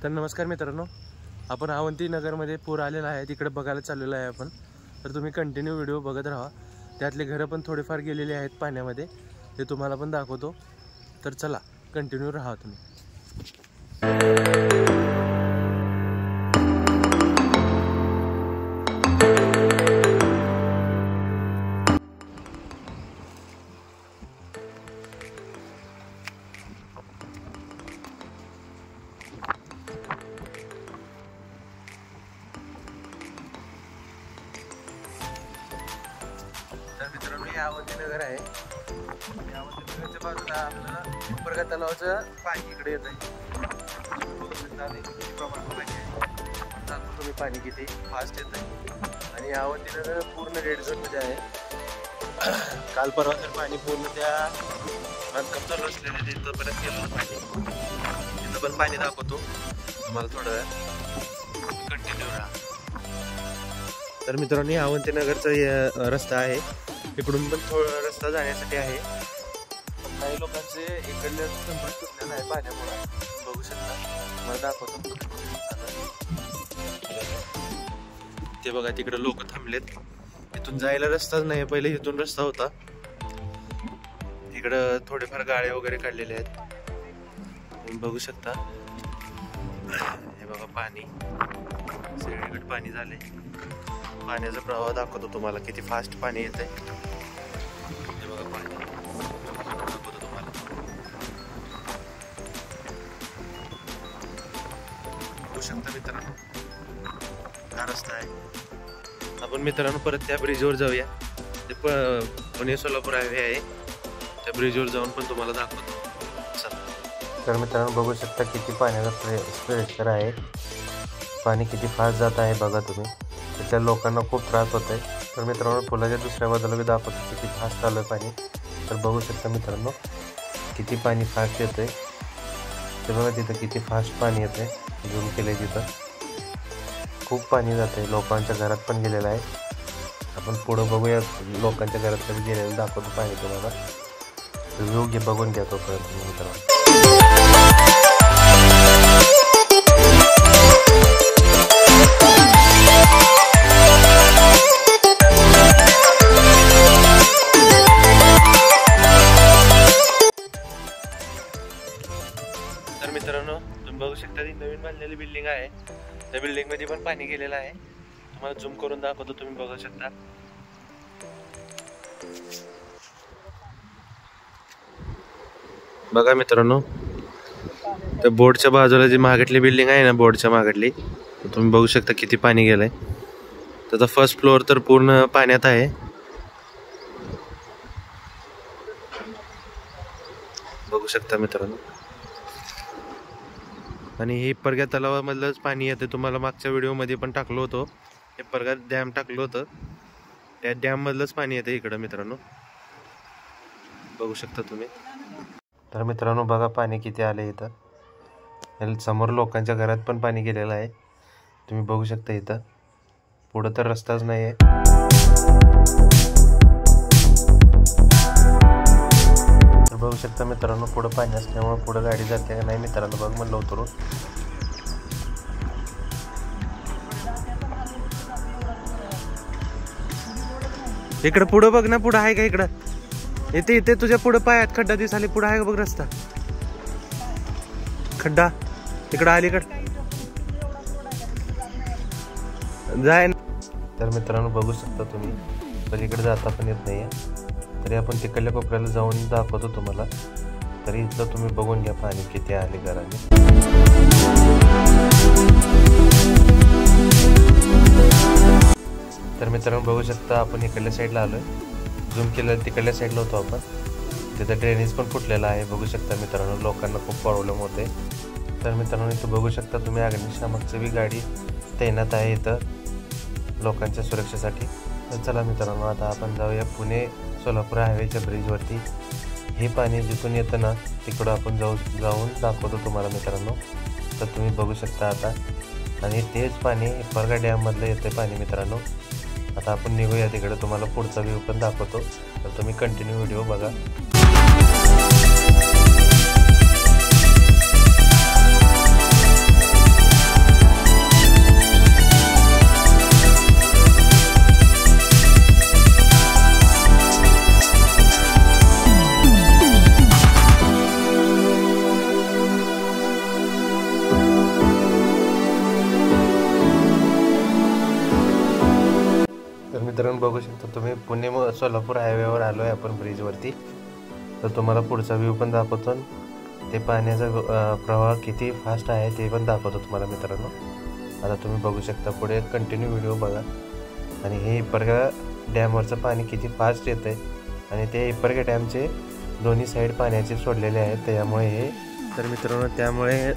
तर नमस्कार मित्रांनो, आपण अवंती नगरमध्ये पूर आलेला आहे तिकडे बघायला चाललेलो आहे आपण. तर तुम्ही कंटिन्यू व्हिडिओ बघत राहा. त्यातले घरं पण थोडेफार गेलेले आहेत पाण्यामध्ये, ते तुम्हाला पण दाखवतो. तर चला कंटिन्यू राहा तुम्ही. तर मित्रांनो, हे अवंती नगर आहे. या अवंती नगरच्या बाजूला आपलं हिप्परगा तलावाचं पाणी इकडे येत आहे. किती प्रमाणात पाणी आहे दाखवतो तुम्ही. पाणी किती फास्ट येत आहे आणि अवंती नगर पूर्ण रेड झोनमध्ये आहे. काल परवा तर पाणी पूर्ण त्या बांधकाम चालू असलेले तिथं परत गेलं पाणी. तिथं पण पाणी दाखवतो तुम्हाला थोडं वेळ. कंटिन्यू राहा. तर मित्रांनो, अवंती नगरचा रस्ता आहे. इकडून पण थोडा रस्ता जाण्यासाठी आहे. काही लोकांचे इकडले संपर्क तुटलेला आहे पाण्यामुळे. बघू शकता, मला दाखवतो. ते बघा, तिकडे लोक थांबलेत. इथून जायला रस्ताच नाही. पहिले इथून रस्ता होता. इकडं थोडेफार गाड्या वगैरे काढलेले आहेत. तुम्ही बघू शकता. हे बघा पाणी, सगळीकडे पाणी झाले. पाण्याचा प्रवाह दाखवतो तुम्हाला किती फास्ट पाणी येत आहे. हे बघा पाणी दाखवतो तुम्हाला. बघू शकता मित्रांनो, हा रस्ता आहे. आपण मित्रांनो परत त्या ब्रिजवर जाऊया. ते पुणे सोलापूर हायवे आहे. त्या ब्रिजवर जाऊन पण तुम्हाला दाखवतो. तर मित्रांनो, बघू शकता किती पाण्याचा प्रेशर आहे. पाणी किती फास्ट जात आहे बघा तुम्ही. त्याच्या लोकांना खूप त्रास होत आहे. तर मित्रांनो, पुलाच्या दुसऱ्या बाजूला मी दाखवतो किती फास्ट चालू आहे पाणी. तर बघू शकता मित्रांनो, किती पाणी फास्ट येत आहे. ते बघा तिथं किती फास्ट पाणी येत आहे. झूम केलं तिथं खूप पाणी जात आहे. लोकांच्या घरात पण गेलेलं आहे. आपण पुढं बघूया, लोकांच्या घरात कधी गेलेलं दाखवतो पाणी तुम्हाला. व्ह्यू बघून घ्या तोपर्यंत मित्रांनो. तर मित्रांनो, तुम्ही बघू शकता ती नवीन बांधलेली बिल्डिंग आहे. त्या बिल्डिंग मध्ये पण पाणी गेलेलं आहे. तुम्हाला झूम करून दाखवतो. तुम्ही बघू शकता. बघा मित्रांनो, त्या बोर्डच्या बाजूला जी मागटली बिल्डिंग आहे ना, बोर्डच्या मागटली, तुम्ही बघू शकता किती पाणी गेलंय. त्याचा फर्स्ट फ्लोअर तर पूर्ण पाण्यात आहे. बघू शकता मित्रांनो. आणि हे हिप्परगा तलावामधलंच पाणी येतं. तुम्हाला मागच्या व्हिडिओमध्ये पण टाकलं होतं. हिप्परगा डॅम टाकलं होतं. त्या डॅम मधलंच पाणी येतं इकडं मित्रांनो. बघू शकता तुम्ही. तर मित्रांनो, बघा पाणी किती आले इथं. समोर लोकांच्या घरात पण पाणी गेलेलं आहे. तुम्ही बघू शकता. इथं पुढं तर रस्ताच नाही आहे. तर बघू शकता मित्रांनो, पुढं पाणी असल्यामुळे पुढं गाडी जाते का नाही मित्रांनो बघ म्हणलं उतरून. इकडं पुढं बघ ना, पुढं आहे का इकडं. इथे इथे तुझ्या पुढं पायात खड्डा दिसाले. पुढं आहे का बघ रस्ता, खड्डा इकडं अलीकड जाय. तर मित्रांनो, बघू शकता तुम्ही, पलीकडे जाता पण येत नाहीये. तरी आपण तिकडल्या कोपऱ्याला जाऊन दाखवतो तुम्हाला. तरी इथलं तुम्ही बघून घ्या पाणी किती आले घराने. तर मित्रांनो, बघू शकता आपण इकडल्या साईडला आलोय. झूम केलं तिकडल्या साईडला होतो आपण. तिथं ड्रेनेज पण फुटलेला आहे. बघू शकता मित्रांनो, लोकांना खूप प्रॉब्लेम होते. तर मित्रांनो, इथं बघू शकता तुम्ही अग्निशामकची बी गाडी तैनात आहे इथं लोकांच्या सुरक्षेसाठी. तर चला मित्रांनो, आता आपण जाऊया पुणे सोलापूर हायवेच्या ब्रिजवरती. हे पाणी जिथून येतं ना, तिकडं आपण जाऊन दाखवतो तुम्हाला मित्रांनो. तर तुम्ही बघू शकता आता. आणि तेच पाणी हिप्परगा डॅममधलं येतं पाणी मित्रांनो. आता आपण निघूया तिकडे. तुम्हाला पुढचा व्ह्यू पण दाखवतो. तर तुम्ही कंटिन्यू व्हिडिओ बघा. मित्रांनो बघू शकता तुम्ही पुणे सोलापूर हायवेवर आलो आहे आपण ब्रिजवरती। तर तुम्हाला पुढचा व्ह्यू पण दाखवतो, ते पाण्याचा प्रवाह किती फास्ट आहे ते पण दाखवतो तुम्हाला मित्रांनो। आता तुम्ही बघू शकता, पुढे कंटिन्यू व्हिडिओ बघा। आणि हे हिप्परगा डॅमवरचं पाणी किती फास्ट येतं आहे आणि ते हिप्परगा डॅमचे दोन्ही साईड पाण्याचे सोडलेले आहेत, त्यामुळे हे तर मित्रांनो त्यामुळे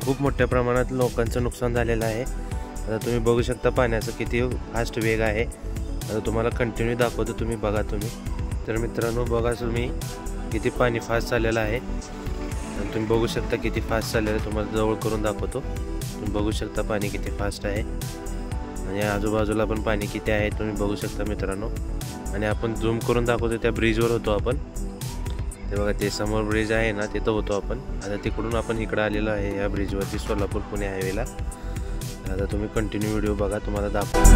खूप मोठ्या प्रमाणात लोकांचं नुकसान झालेलं आहे। आता तुम्ही बघू शकता पाण्याचा किती फास्ट वेग आहे। आता तुम्हाला कंटिन्यू दाखवतो, तुम्ही बघा तुम्ही। तर मित्रांनो बघा तुम्ही किती पाणी फास्ट चाललेलं आहे आणि तुम्ही बघू शकता किती फास्ट चाललेलं आहे। तुम्हाला जवळ करून दाखवतो, तुम्ही बघू शकता पाणी किती फास्ट आहे आणि आजूबाजूला पण पाणी किती आहे तुम्ही बघू शकता मित्रांनो। आणि आपण झूम करून दाखवतो, त्या ब्रिजवर होतो आपण, ते बघा ते समोर ब्रिज आहे ना, तिथं होतो आपण। आता तिकडून आपण इकडं आलेलो आहे या ब्रिजवरती सोलापूर पुणे हायवेला। आता तुम्ही कंटिन्यू व्हिडिओ बघा, तुम्हाला दाखवतो।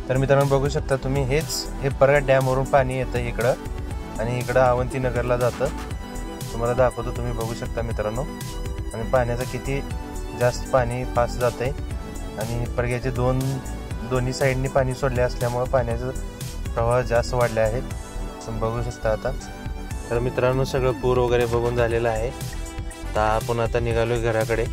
तर मित्रांनो बघू शकता तुम्ही, हे हिप्परगा डॅमवरून पाणी येतं इकडं आणि इकडं अवंतीनगरला जातं। तुम्हाला दाखवतो, तुम्ही बघू शकता मित्रांनो। आणि पाण्याचं किती जास्त पाणी फास्ट जातं आहे आणि हिप्परग्याचे दोन्ही साईडनी पाणी सोडले असल्यामुळे पाण्याचा प्रवाह जास्त वाढले आहेत, तुम्ही बघू शकता। आता तर मित्रांनो सगळं पूर वगैरे बघून झालेलं आहे। तर आपण आता निघालोय घराकडे।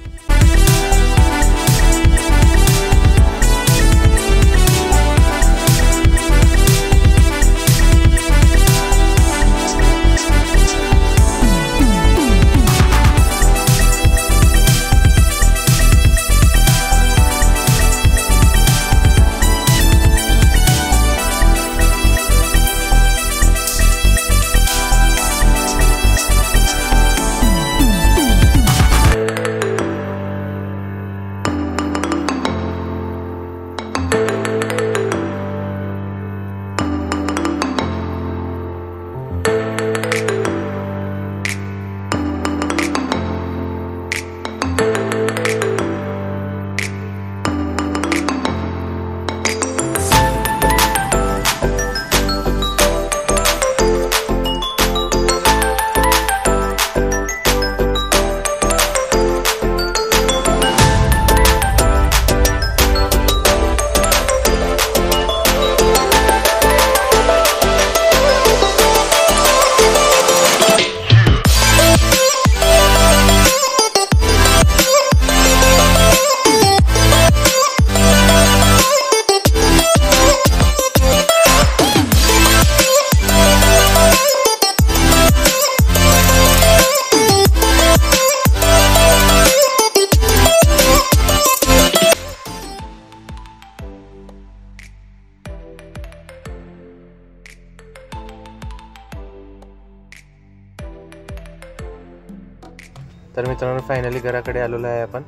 तर मित्रांनो फायनली घराकडे आलेलो आहे आपण।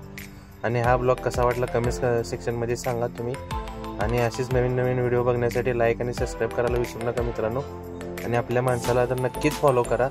आणि हा ब्लॉग कसा वाटला कमेंट सेक्शनमध्ये सांगा तुम्ही। आणि अशीच नवीन नवीन व्हिडिओ बघण्यासाठी लाईक आणि सबस्क्राईब करायला विसरू नका मित्रांनो। आणि आपल्या माणसाला तर नक्कीच फॉलो करा।